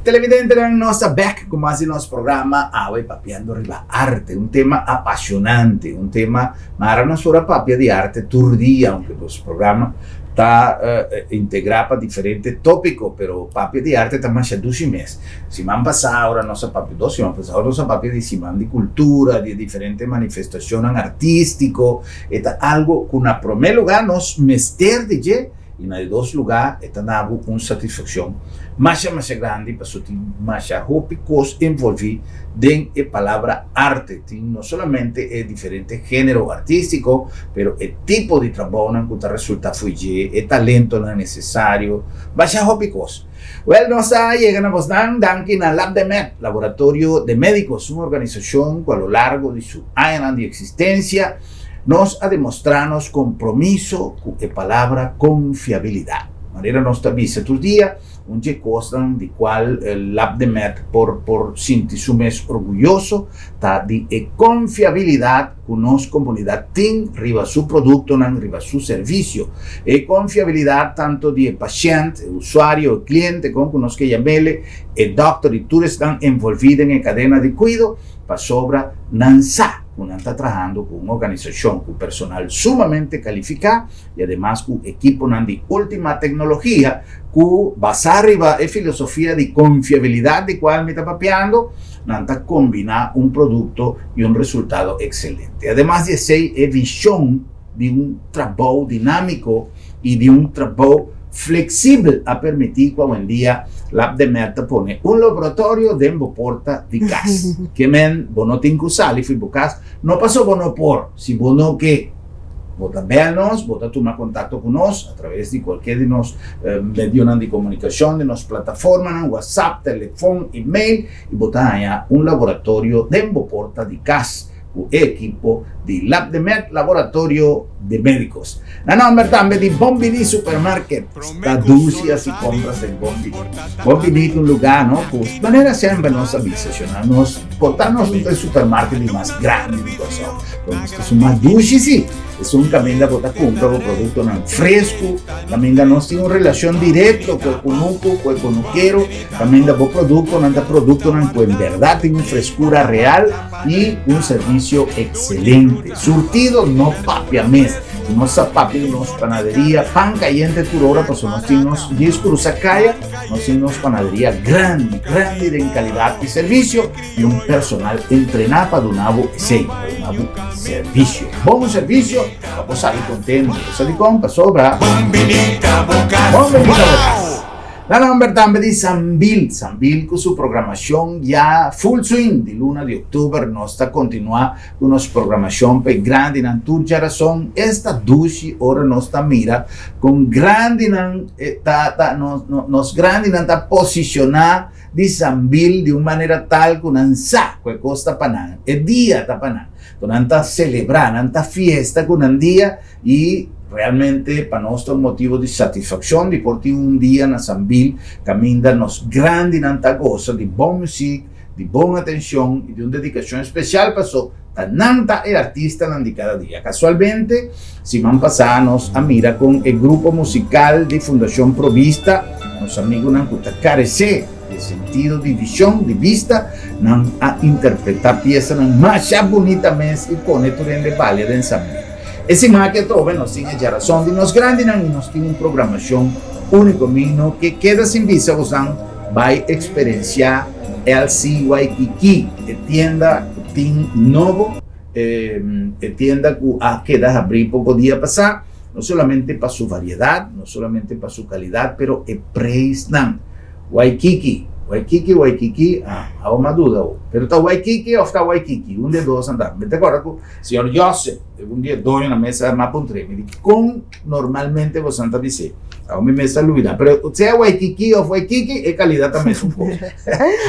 Televidente da nossa back, como assim nosso programa, Awe Papiando Riba Arte, um tema apaixonante, um tema, mas não só a papia de arte turdia, aunque nosso programa está integrado a diferentes tópicos, pero papia de arte está mais de 12 meses. Se man passar agora nossa papia, 12 anos, passar nossa papia de cima de cultura, de diferentes manifestações artísticas, é algo que na primeiro lugar nos mester de je, e nos dois lugares está dando uma satisfação mais grande para o mais hópicos envolvidos dentro da palavra arte. Não somente é diferente gênero artístico, mas é tipo de trabalho que resulta foi é talento não necessário, mais hópicos. Well, nós chegamos aqui na Lab de Med, Laboratório de Médicos, uma organização que, a lo largo de sua años de existência, nos ha demostrado compromiso con la palabra confiabilidad. De manera nos avisa tu día, un costan de cual el Lab de Med por sentirse mes orgulloso, ta de confiabilidad que nos comunidad tiene riba su producto, riba su servicio. Confiabilidad tanto de paciente, usuario, cliente, como nos que llamele, el doctor y tú están envolvidos en la cadena de cuidado, para sobra nansa. Uno está trabajando con una organización con personal sumamente calificado y además con equipo de última tecnología que basa arriba en filosofía de confiabilidad de cual me está papeando, nanta combinar un producto y un resultado excelente. Además de ser visión de un trabajo dinámico y de un trabajo flexible a permitir que hoy en día Lab de Med pone un laboratorio de porta de casa. Que men, bono tin que usar y fui casa, no pasó bono por, si bono que vota vernos, vota tomar contacto con nosotros a través de cualquier de los medios de comunicación, de las plataformas, WhatsApp, teléfono, email, y vota allá un laboratorio de porta de casa. O equipo di Lab de Med, Laboratorio de Médicos. Na nombre también di Bombini Supermarket. Sta dulce si compras en Bombini. Bombini è un lugar, no? Pues, manera sempre nos avvisa, nos portarnos un supermarket más grande di cosa. Questi sono más dulci, sì. E sono camminda poter comprare un prodotto fresco, camminda non si una relazione diretta con il conuquero, camminda un prodotto che in verità tiene una frescura real e un servizio excelente. Surtido no papia mes, no papia de nos panadería, pan caliente por hora, pues nos discos sacaya, nos panadería grande en calidad y servicio y un personal entrenado para un servicio. Buen servicio, vamos a salir contentos, salir con sobra. Bombinita Bocas. La nombre también de Sambil con su programación ya full swing de luna de octubre, nos está continuando con nuestra programación pe grande en tuya razón, esta 12 hora nos está mira con grande nos grande está posicionar de Sambil de una manera tal que nansa que costa panan, el día ta panan, donde celebrar, anta fiesta con un día y realmente para nosotros motivo de satisfacción de portar un día en Sambil camina nos grande en tanta cosa de buena música, de buena atención y de una dedicación especial pasó tanta el artista de cada día. Casualmente, si van pasarnos a mira con el grupo musical de Fundación Provista, los amigos han carece de sentido de visión, de vista, a interpretar piezas más bonita mes y pone tu de valle de Sambil. Ese más que trove nos tiene ya razón de nos grandes y nos tiene una programación único mismo que queda sin visa usan va a experienciar el Waikiki, tienda tin novo, tienda que queda abrir poco día pasar, no solamente para su variedad, no solamente para su calidad, pero el precio Waikiki Waikiki, há uma dúvida. Pero está Waikiki ou está Waikiki? Um de dois andar. Me agora com o senhor José, um dia dois na mesa de mapa me diz como normalmente você anda a dizer. A uma mesa luida. Pero se é Waikiki ou Waikiki, é qualidade também um pouco.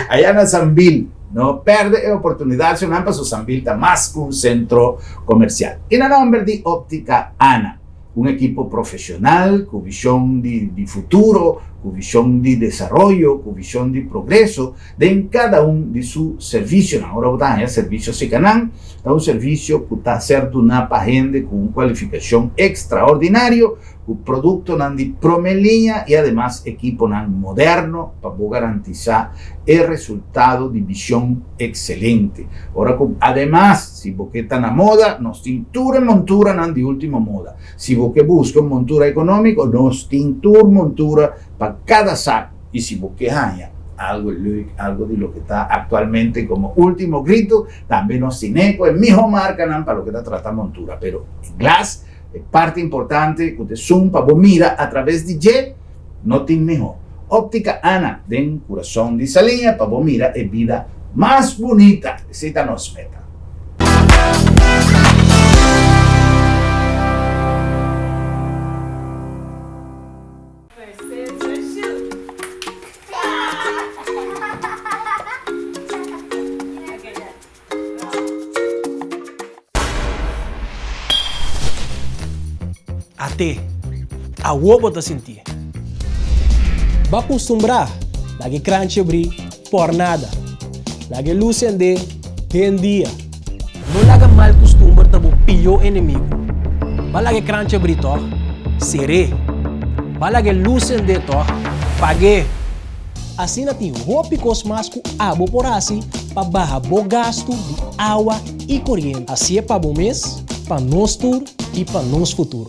Aí na Sambil, não perde a oportunidade, se não para o Sambil está mais que um centro comercial. E na nome de Óptica Ana, um equipo profissional com visão de futuro, com visão de desenvolvimento, com visão de progresso, em cada de seus serviços. Agora está em serviço Secanam, é serviço que está certo na gente com qualificação extraordinária, o produto de primeira linha e, además, equipo moderno para garantizar o resultado de visão excelente. Agora, además, se você está na moda, nós tintura e montura de última moda. Se você busca montura econômica, nós tintura e montura para cada saco. E se você ganha algo de lo que está actualmente como último grito, também nos Cineco, é melhor marca para lo que está tratando montura. Pero en Glass, é parte importante que você zoom para você mira através de G, não tem melhor. Óptica Ana, den coração de salinha para você mira a vida mais bonita. Essa é a nossa meta. Até a uobo tá sentir. Va acostumbrar, lagi crunch abrir, por nada. Lagi luz ende, dia. Não laga mal costumbre tabo pior inimigo. Va lagi crunch abrir to, seré. Va lagi luz ende to, pague. Assim na tem roupa mais com abo por assim, para barrar o gasto de água e corrente. Assim é para o mês, para nós tur e para nós futuro.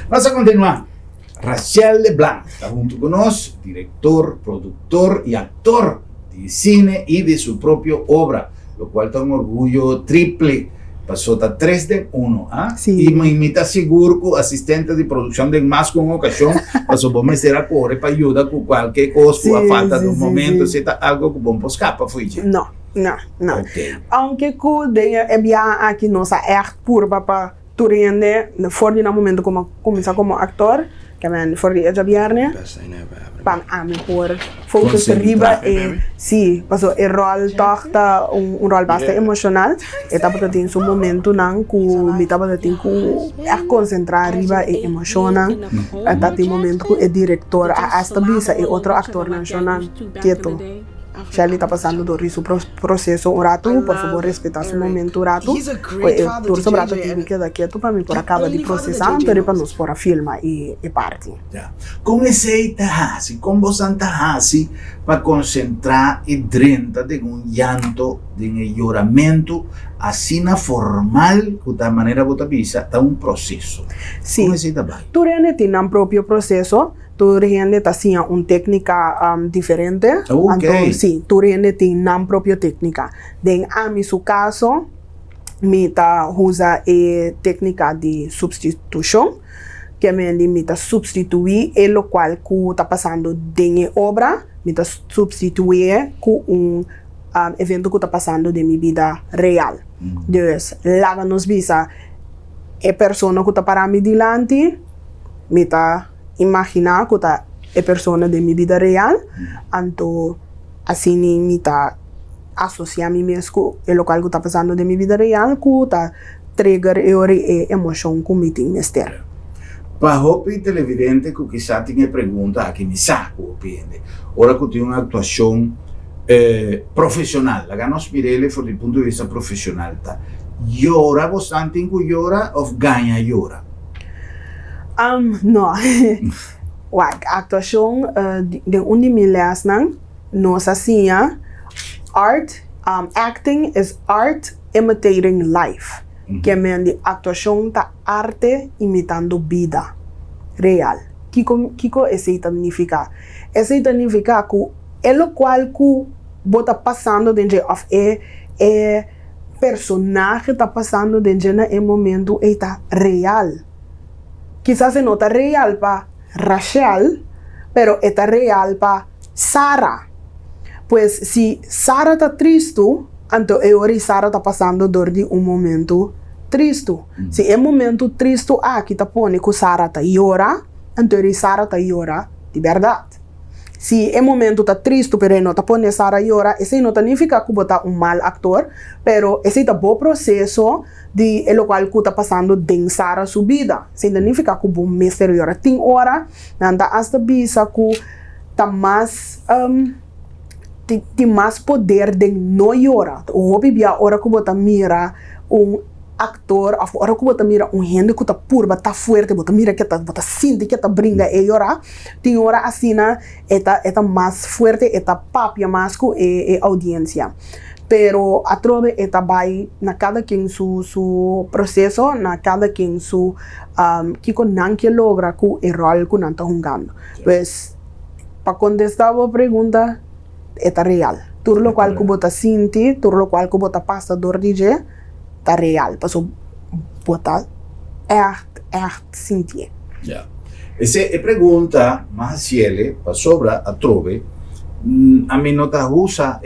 Vamos a continuar. Rachel LeBlanc está junto con nosotros, director, productor y actor de cine y de su propia obra, lo cual está un orgullo triple. Pasó a 3 de 1, ¿ah? Sí. Y me imita seguro que asistente de producción de más con ocasión, pasó a me será corre para ayudar con cualquier cosa, Sí, a falta sí, de un sí, momento, sí. si está algo que vamos escapar, fue ya. Não. Ok. Aunque ku de enviar aqui nossa echt purba para turende, voor die momento como começar como actor, que men voor die essa viernes, pam ami por focus arriba e sim, passou o rol tochta rol bastante emocional, e tava tendo um momento não ku me tava tendo ku concentrar arriba e emociona, até tem momento que o diretor a esta bisa e outro actor nacional quieto. Shelly está passando por isso processo um rato, por favor, respeitar seu momento um rato. O seu rato tem que quedar quieto para mim, por acaba de processar, então para nos pôr a filma e parte. Yeah. Com esse Itahasi, com você Itahasi, para concentrar e drenta de llanto, de choramento, assim na formal, que da maneira que você visa, está processo. Sim. Com esse Itahasi. Tu tem um próprio processo. Tu rende assim uma técnica diferente. Ok. Então, sim, tu rende tem uma própria técnica. Den a mi su caso, me tá usa a técnica de substituição, que me tá substituir o qual que tá passando de obra, me tá substituir com evento que tá passando de minha vida real. Dus, lá nos visa a pessoa que tá para mim delante, me tá imaginar que tá a pessoa de minha vida real, então assim me tá associar a mim mesmo com o local que tá passando de minha vida real, que tá trigger e emoção que me tem mister. Para o televidente que quizá tenha pergunta aqui me saco, pende. Ora que tem uma atuação profissional, lá nós mirele do ponto de vista profissional, tá? Llora bastante em que llora ou ganha llora? Não. A atuação de onde me lesnan, nós assim, acting is art imitating life. Que é a atuação da arte imitando vida real. Que isso significa? Isso significa que é o qual que bota passando dentro of personagem tá passando dentro na momento está real. Quizás se nota real para Rachel, pero está real para Sarah. Pues si Sarah está triste, então agora Sarah está passando por momento triste. Se é momento triste, aqui está pondo que Sarah está llora, então Sarah está llora de verdade. Se é momento tá triste, pero não tá pondo Sarah llora, esse não significa que botar mal ator, pero esse tá bom processo de o qual que tá passando dentro Sarah sua vida. Significa que bom mestre llora tem hora, nanda hasta bisa que tá mais tem mais poder de não llorar. O hobby a hora que bota mira actor, a hora que bota mira gente que tá pura, tá forte, bota mira que tá sente que tá brinca e llorar, tem hora assim é mais forte, é papia mais que a audiência. Pero a trove é vai na cada quem su processo, na cada quem su que não que logra com o rol que não tá jogando. Pues para contestar a pergunta é real. Tudo o qual que bota sente, tudo o qual que bota passa dor DJ tá real, passo botar echt sentir. Yeah. Essa é pergunta mais ciele para sobra a trove. A mim não tá usa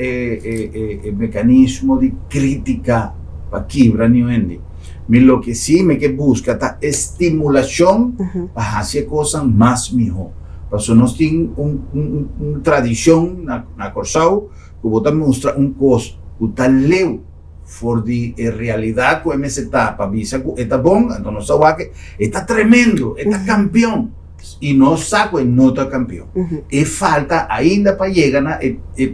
mecanismo de crítica para quebrar ninguém. Mas o que sim me que busca tá estimulação para fazer coisas mais melhor. Porque nós temos uma tradição na Corsau que bota mostra coisa que tá leu for de realidade que essa etapa visa que está bom, então nós sabemos que está tremendo, está campeão e nós sabemos que não está campeão. E falta ainda para chegar na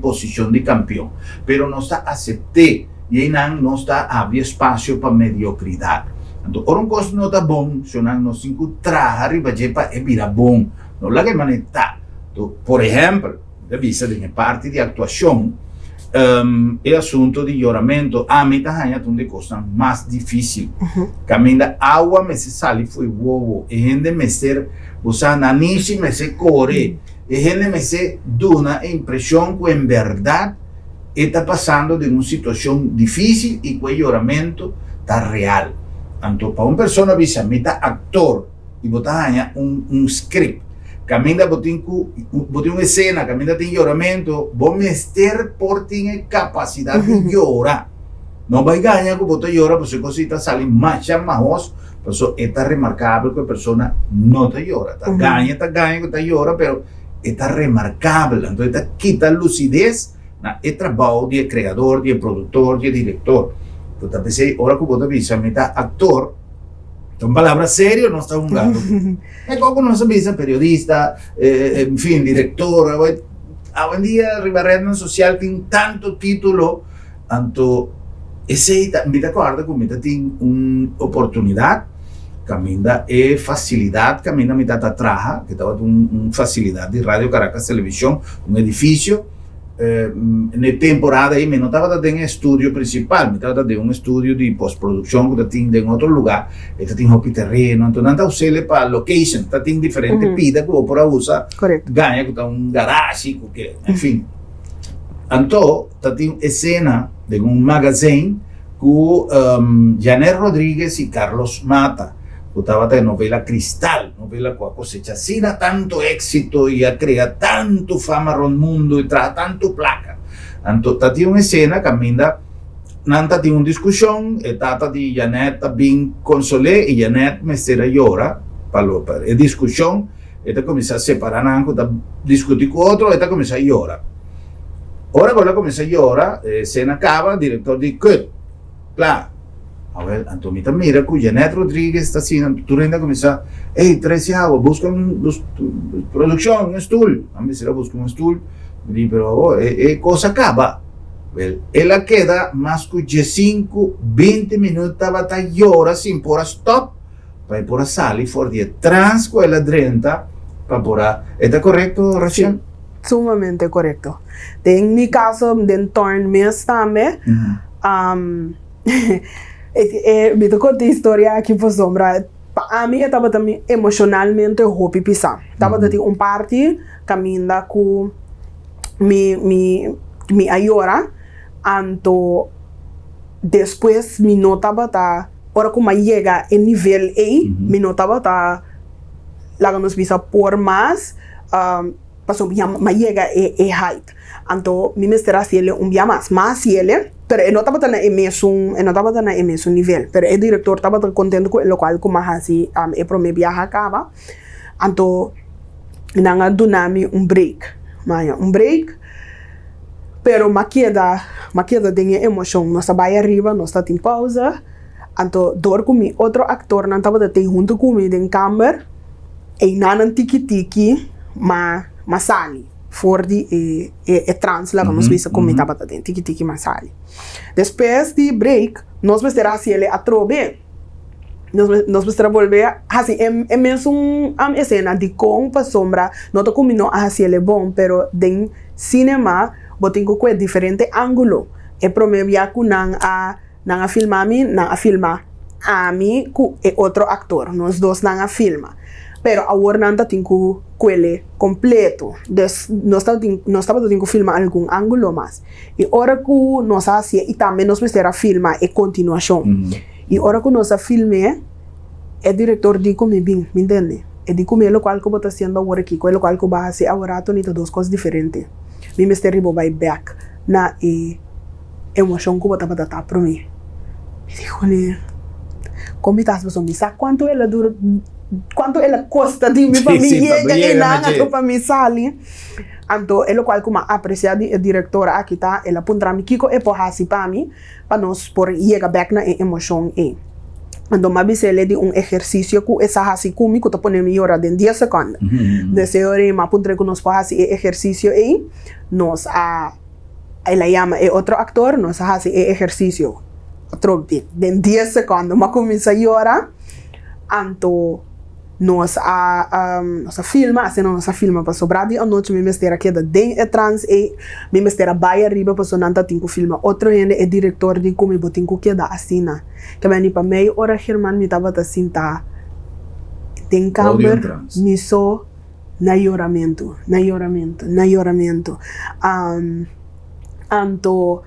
posição de campeão, pero nós está aceitando e não está abrindo espaço para mediocridade. Então, uma coisa não está bom, se não nós encontrar arriba para virar bom, não é que maneta. Por exemplo, da vista de parte de atuação el asunto de lloramento a mí tahanha de cosas más difícil. Caminda agua me se sale fue bobo, e gente me ser usa nanishi me se core, e gente me se duna impresión que en verdad está pasando de una situación difícil y que el lloramento está real. Tanto para una persona visa mita actor y botahanha un script. Caminda botin uma cena, caminda tem lloramento, bom mester por tem capacidade de llorar. Não vai ganhar que botar llora, porque cosita sale mais chamamos, por isso é remarcável que a pessoa não tá llora, ganha que tá llora, pero é remarcável, então está quita lucidez na trabalho de criador, de produtor, de diretor. Então talvez hora que botar visa meta actor. Son palabras serias, no está jugando. Es como no se dice periodista, en fin, director. Hoy en día, Ribarrena Social tiene tanto título, tanto ese, me acuerdo que tiene una oportunidad, camina facilidad, camina mitad atrás, que estaba una facilidad de Radio Caracas Televisión, un edificio. Na temporada aí, não estava dando estúdio principal, me estava dando estúdio de pós-produção que tinha em outro lugar, que tinha roupa terreno, então não está usando para location, está tem diferente pida que vou por usar, ganha que está garagem, que, enfim. Então, está tem cena de magazine com Janet Rodrigues e Carlos Mata. Estaba de novela Cristal, novela que cosecha sina tanto éxito y crea tanto fama al mundo y trae tanto placa. Entonces, tiene una escena que Aminda nanta tiene una discusión, tata de Janet bien consolé y Janet me será llora para la discusión, esta comienza a separar, discutir con otro, esta comienza a llorar. Ahora cuando comienza a llorar, escena acaba, el director dice, cut, claro. A ver, Antomita mira que Janet Rodríguez está haciendo, tú ainda comienza, hey, 13 agua, busca producción, un stool. A mí se la busca un stool, me dice, pero cosa acaba. Ella queda más que 5, 20 minutos, estaba llora sin por stop, para ir por salir, por detrás con la 30, para por ¿está correcto, Rachel? Sí, sumamente correcto. En mi caso, de torn mes también, me tocou ter história aqui por sombra. A mim estava também emocionalmente roupa pisar. Estava dando party caminhando com me ayora, anto después mi nota bata, ahora como llega el nivel A, mi nota bata, la nos visa por más, pasó me llega e height. Anto mi mestera ciele un día más ciele, pero no estaba tan en ese nivel, pero el director estaba tan contento con lo cual como así, pro me viaja acaba, anto nanga dunami un break, pero ma queda de emoción, no está ahí arriba, no está en pausa, anto door con mi otro actor, no estaba de junto conmigo en camber, e nanan tiki ma sali. Voor die trans lá vamos ver como estava dentro tiki masali. Depois de break, nós vamos ter assim ele atrobe. Nós vamos ter volver assim é mesmo cena de com para sombra, não tô combinando assim ele bom, pero den cinema botinho com diferente ângulo. É promevia com não a filmar a mim com outro actor, nós dois não a filma. Pero agora não está tendo quele completo, não estava tendo filmar algum ângulo mais. E hora que nós fazia e também nós precisamos filmar a continuação. E hora que nós filmamos, o diretor diz como bem, me entende? E diz como é o qual que eu estou fazendo agora aqui, o qual que eu vou fazer agora, estou tendo duas coisas diferentes. Me mistério vai back na emoção que eu estava dando para mim. E digo, né? Como está as pessoas? Sabe quanto ela dura? Quanto ela custa de mim para mim chegar para mim sair. Então, é o qual como apreciar a diretora aqui tá, ela apontar me kiko e por assim para mim, para nós por chegar back na emoção e. Então, mas ele de exercício que essa assim comigo tá ponendo melhor de 10 segundos. Desse hora me apontar que nós faz exercício e nós ela chama outro actor, nós faz exercício outro de 10 segundos, mas começa a chorar. Então nós filma, assim nós filma para sobrar de a noite me mestera queda de trans e me mestera vai arriba para sonanta tinco filma outro gente é diretor de como botinco queda assim na que me para meia hora Germán me tava assim tá tem câmera me só na lloramento anto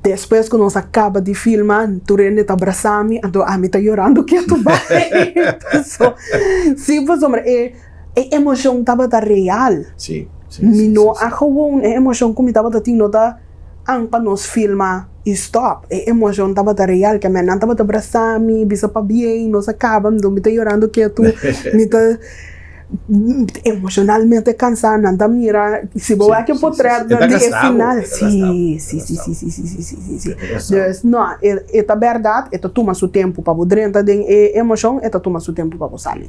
depois que nós acaba de filmar, tu rende tá abraçando-me, então me tá chorando que tu vai. Sim, por sombra, a emoção tava tá real. Sim. Me não a gewoon, a emoção como tava tá tinha tá para nós filmar e stop. A emoção tava tá real, que a minha tava tá abraçando-me, bisa pa bem, nós acaba, então me tá chorando que tu me tá emocionalmente cansado, não mira, se vou aqui portrait de final, sim. Não, é a verdade, é toma seu tempo para você entrar em emoção, é toma seu tempo para você sair.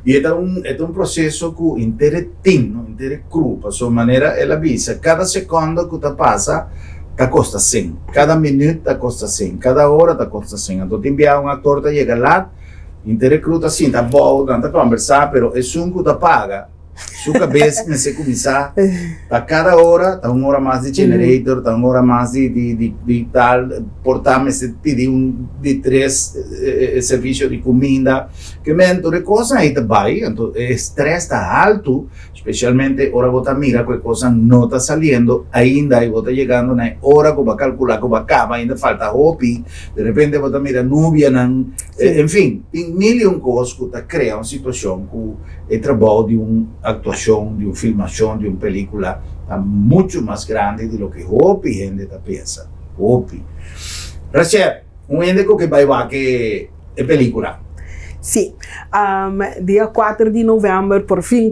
E é um processo que interno, cru, para sua maneira, ela avisa, cada segundo que passa, tá custa 100, cada minuto tá custa 100, cada hora tá custa 100, então te enviar um ator, tá chega lá, interrecruta assim, tá bom, tá conversar, pero é um que paga. Sua cabeça começa a começar, tá cada hora, tá uma hora mais de generator, tá uma hora mais de tal, portar-me se pedir de 3 serviços de comida, que mento de coisa aí tá vai, então o estresse tá alto, especialmente hora você mira que coisa não está saliendo, ainda aí você chegando na hora que vai calcular que vai acabar, ainda falta hopi, de repente você mira nuvem, enfim, tem milhões de coisas que tá criando uma situação que é trabalho de actuação, de filmação, de película está muito mais grande do que hopi gente está pensa. Hopi. Rachel, gente que vai lá que é película. Sim, dia 4 de novembro, por fim,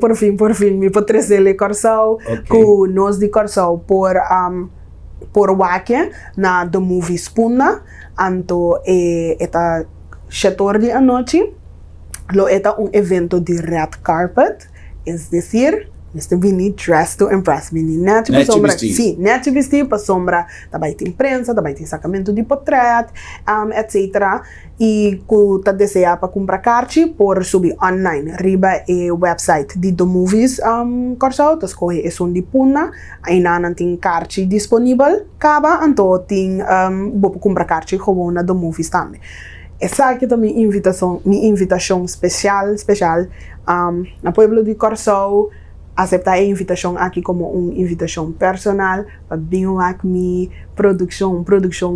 me pode trazer o Corsau, com nós de Corsau por Wake, na The Movies Puna, então é 7 da noite, lo é evento de red carpet, es decir, este vini dressed to impress, vini net vestir para sombra, também tem imprensa, também tem sacamento de portrait, etc. E que tá deseja para comprar carte por subir online, riba o website de The Movies Corsau, tá escolhe é de Puna, ainda não tem carte disponível, acaba, então tem vou comprar carte como na The Movies também. Essa aqui é minha invitação especial na Pueblo de Corsau, aceptar a invitação aqui como uma invitação personal para vir aqui produção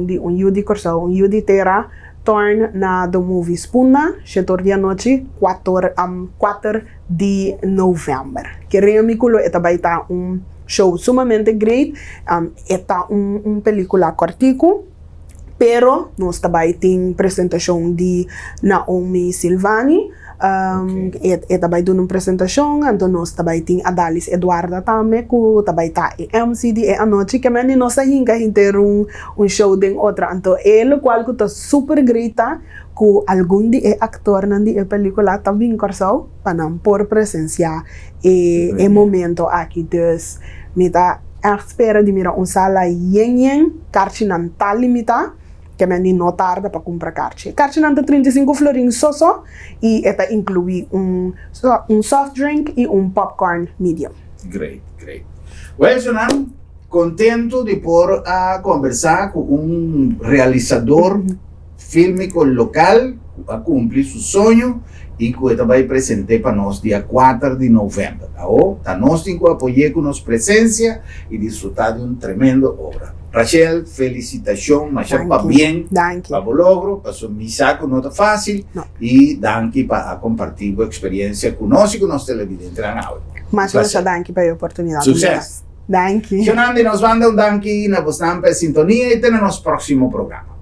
de Yudi Corsão, Yudi Terra, torn na The Movie Spuna, setor dia noite, 4 de novembro. Queremos que esta vai estar show sumamente great, esta película cortico, pero nós também tem apresentação de Naomi Silvani, esta vai dar uma apresentação, então nós também tem a Dalis Eduarda também, que também está em MCD a noite, que mesmo nós ainda ter show de outra, então ele qual que está super great, que algum dia ator na película também corso para não por presenciar e momento aqui, dus mita espera de mirar sala yen carte não tá limita que me não tarda para comprar carte. Carte não tá 35 florins só e esta inclui soft drink e popcorn medium. Great. Well, Jonan, contento de por a conversar com realizador fílmico local a cumprir seu sonho e que vai apresentar para nós dia 4 de novembro. Tá nós temos que apoiar com nossa presença e desfrutar de tremendo obra. Rachel, felicitação, mas já para bem, para o logro, para sua missão não está fácil e danke para compartilhar a experiência conosco e com nossos televidentes. Mas eu danke para a oportunidade. Sucesso. Danke. Jonandi nos manda danke na vostra sintonia e até no nosso próximo programa.